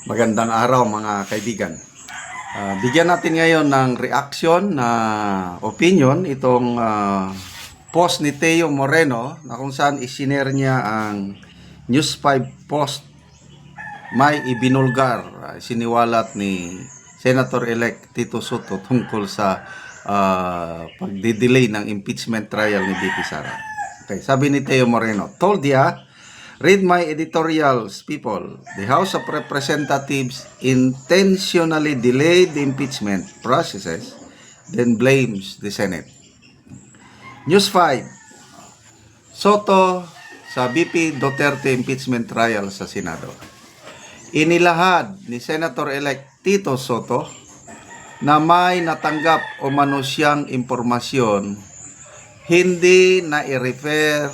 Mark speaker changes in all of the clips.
Speaker 1: Magandang araw mga kaibigan. Bigyan natin ngayon ng reaction na opinion itong post ni Teo Moreno na kung saan isinare niya ang News 5 post may ibinulgar, siniwalat ni Senator-elect Tito Soto tungkol sa pagdidelay ng impeachment trial ni BP Sara. Okay, sabi ni Teo Moreno, told ya, read my editorials, people. The House of Representatives intentionally delayed the impeachment processes, then blames the Senate. News 5. Soto sa BP Duterte impeachment trial sa Senado. Inilahad ni Senator-elect Tito Soto na may natanggap o mano siyang impormasyon hindi na i-refer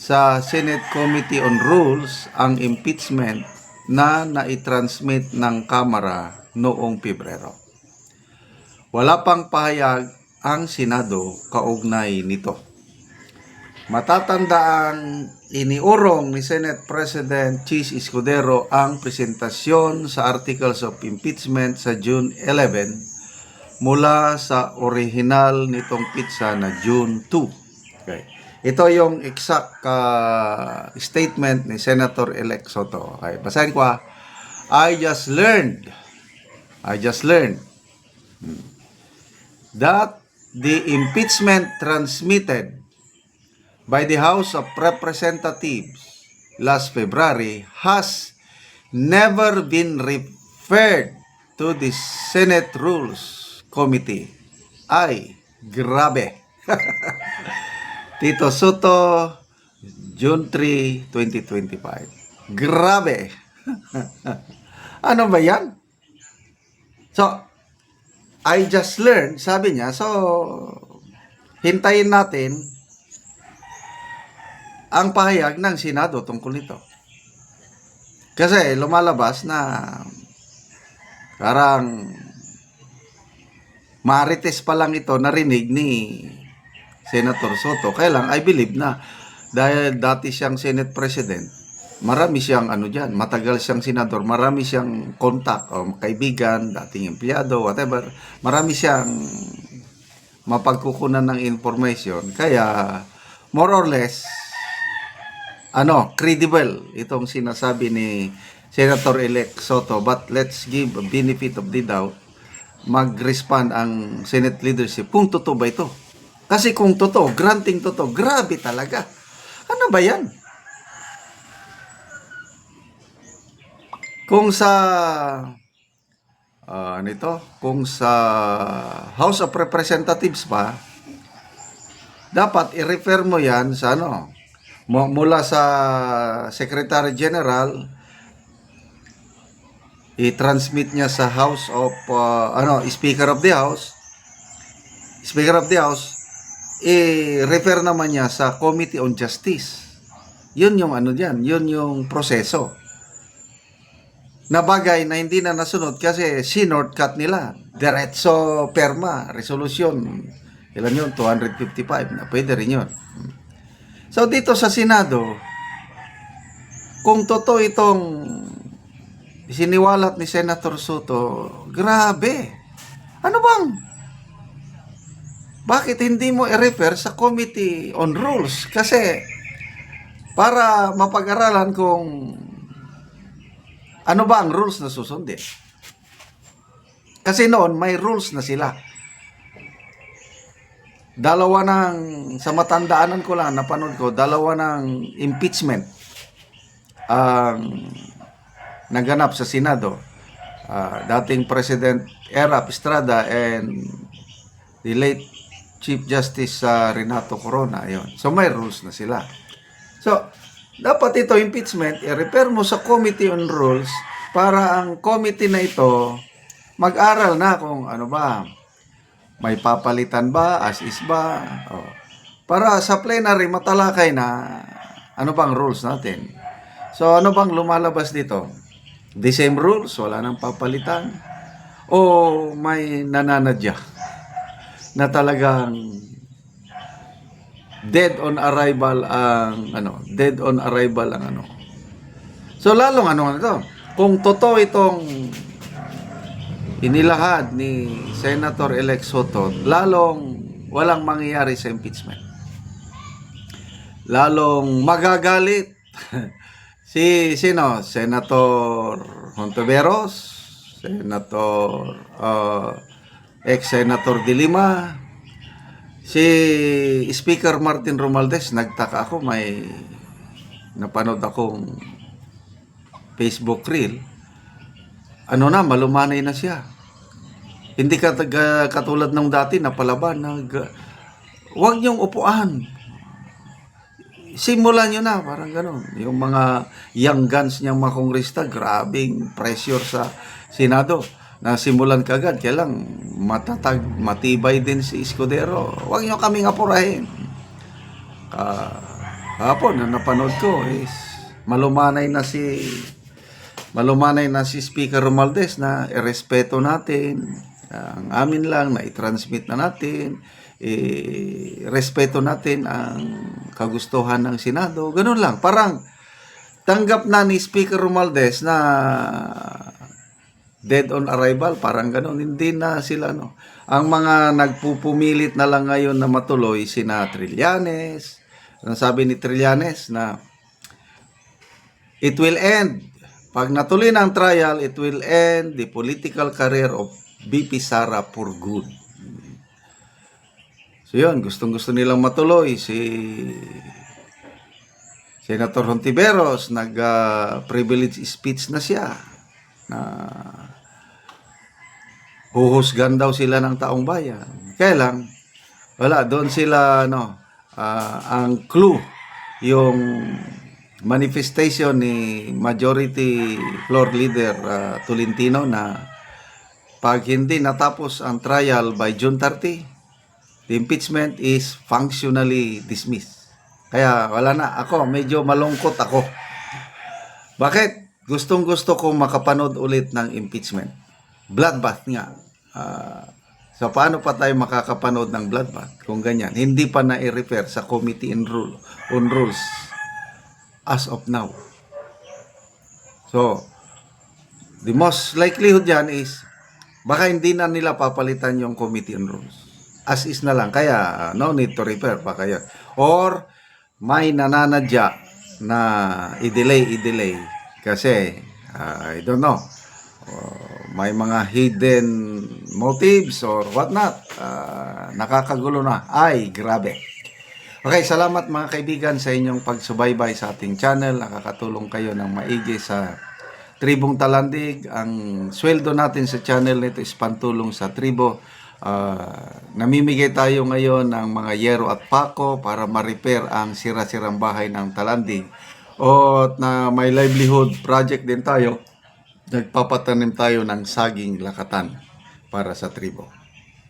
Speaker 1: sa Senate Committee on Rules ang impeachment na naitransmit ng Kamara noong Pebrero. Wala pang pahayag ang Senado kaugnay nito. Matatandaang iniurong ni Senate President Chis Escudero ang presentasyon sa Articles of Impeachment sa June 11 mula sa orihinal nitong pitsa na June 2. Okay. Ito yung exact statement ni Senator-elect Soto. Okay, basahin ko. I just learned that the impeachment transmitted by the House of Representatives last February has never been referred to the Senate Rules Committee. Ay, grabe. Tito Soto, June 3, 2025. Grabe. Ano ba yan? So, I just learned, sabi niya, so, hintayin natin ang pahayag ng Senado tungkol nito. Kasi lumalabas na parang marites pa lang ito narinig ni Senator Soto. Kaya lang, I believe na dahil dati siyang Senate President, marami siyang dyan, matagal siyang senador, marami siyang contact o kaibigan, dating empleyado, whatever, marami siyang mapagkukunan ng information. Kaya, more or less, credible itong sinasabi ni Senator-elect Soto. But let's give a benefit of the doubt, mag-respond ang Senate leadership kung totoo ba ito. Kasi kung totoo, granting totoo, grabe talaga. Ano ba yan? Kung sa kung sa House of Representatives pa, dapat i-refer mo yan sa mula sa Secretary General, i-transmit niya sa House of Speaker of the House, i-refer naman niya sa Committee on Justice. Yun yung yun yung proseso. Na bagay na hindi na nasunod kasi shortcut nila. Diretso perma, resolution. Ilan yun? 255 na pwede rin yun. So dito sa Senado, kung totoo itong siniwalat ni Senator Soto, grabe. Ano bang? Bakit hindi mo i-refer sa Committee on Rules? Kasi para mapag-aralan kung ano ba ang rules na susundin. Kasi noon may rules na sila. Sa matandaanan ko lang, napanood ko, dalawa ng impeachment ang naganap sa Senado. Dating President Erap Estrada and the late Chief Justice Renato Corona. Yun. So may rules na sila. So, dapat ito impeachment, i-refer mo sa Committee on Rules para ang committee na ito mag-aral na kung ano ba, may papalitan ba, as is ba, para sa plenary matalakay na ano bang rules natin. So ano bang lumalabas dito? The same rules, wala nang papalitan, o may nananadya na talagang dead on arrival ang So lalong ito. kung totoo itong inilahad ni Senator-elect Soto, lalong walang mangyayari sa impeachment. Lalong magagalit Senator Hontiveros, ex-Senator De Lima, si Speaker Martin Romualdez. Nagtaka ako, may napanood akong Facebook reel. Malumanay na siya. Hindi katulad ng dati na palaban. Huwag niyong upuan. Simulan nyo na, parang gano'n. Yung mga young guns niyang mga kongrista, grabing pressure sa Senado. Nasimulan kagad, kaya lang matatag, matibay din si Escudero. Huwag nyo kaming apurahin. Hapon, na napanood ko is malumanay na si Speaker Romualdez na irespeto natin. Ang amin lang na i-transmit na natin. Respeto natin ang kagustuhan ng Senado. Ganun lang. Parang tanggap na ni Speaker Romualdez na dead on arrival. Parang ganun. Hindi na sila, no. Ang mga nagpupumilit na lang ngayon na matuloy, sina Trillanes. Ang sabi ni Trillanes na it will end. Pag natuloy na ang trial, it will end the political career of VP Sara for good. So yun, gustong-gusto nilang matuloy. Si Senator Hontiveros, nag-privilege speech na siya. Huhusgan daw sila ng taong bayan. Kaya lang, wala, doon sila, ang clue, yung manifestation ni Majority Floor Leader Tolentino na pag hindi natapos ang trial by June 30, the impeachment is functionally dismissed. Kaya wala na. Ako, medyo malungkot ako. Bakit? Gustong-gusto kong makapanood ulit ng impeachment. Bloodbath nga. So, paano pa tayo makakapanood ng bloodbath kung ganyan? Hindi pa na-i-refer sa Committee on Rules as of now. So, the most likelihood dyan is baka hindi na nila papalitan yung Committee on Rules. As is na lang. Kaya, no need to refer pa kaya. Or, may nananadya na i-delay. Kasi, I don't know. May mga hidden motives or whatnot. Nakakagulo na. Ay, grabe. Okay, salamat mga kaibigan sa inyong pagsubaybay sa ating channel. Nakakatulong kayo ng maigi sa Tribong Talandig. Ang sweldo natin sa channel nito is pantulong sa tribo. Namimigay tayo ngayon ng mga yero at pako para ma-repair ang sira-sirang bahay ng Talandig. O na may livelihood project din tayo. Nagpapatanim tayo ng saging lakatan para sa tribo.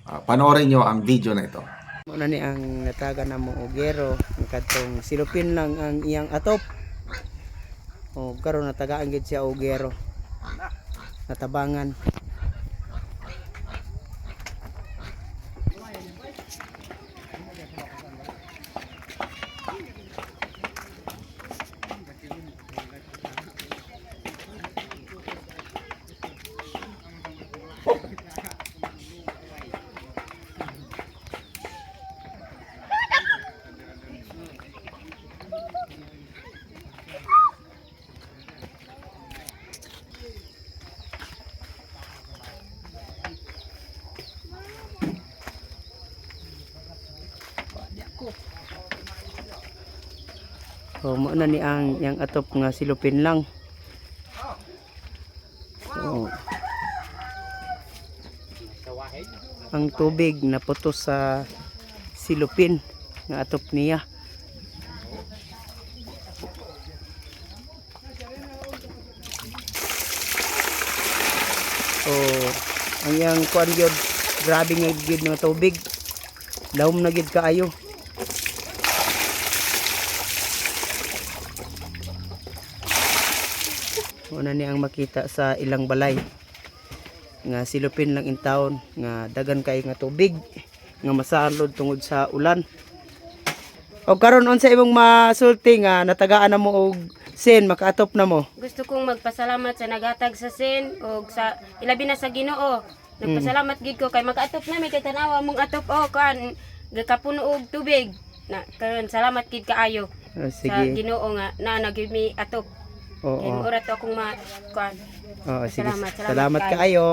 Speaker 1: Panoorin nyo ang video na ito.
Speaker 2: Muna ni ang nataga na mo ugero, ang katong silupin lang ang iyang atop. O karon natagaan gid siya ugero. Natabangan. So muna ni ang yang atop nga silupin lang. So, ang tubig naputos sa silupin nga atop niya. So ang yang kuan gyud grabe nga gid nga tubig. Lawom na gid kaayo. Una ni ang makita sa ilang balay nga silupin lang in town nga dagan kay nga tubig nga masalod tungod sa ulan. O karon unsa imong masulti nga natagaan na mo og Sin, makaatop na mo.
Speaker 3: Gusto kong magpasalamat sa nagatag sa sin o sa ilabi na sa Ginoo. Nagpasalamat gid ko kay makaatop na may katanawa mong atop kan gakapuno og tubig. Na karon salamat gid kaayo sa
Speaker 2: Sige.
Speaker 3: Ginoo nga na nag-give me atop.
Speaker 2: Oo.
Speaker 3: Kay mura to akong kuan.
Speaker 2: Oo, sige.
Speaker 3: Salamat
Speaker 2: Salamat kaayo.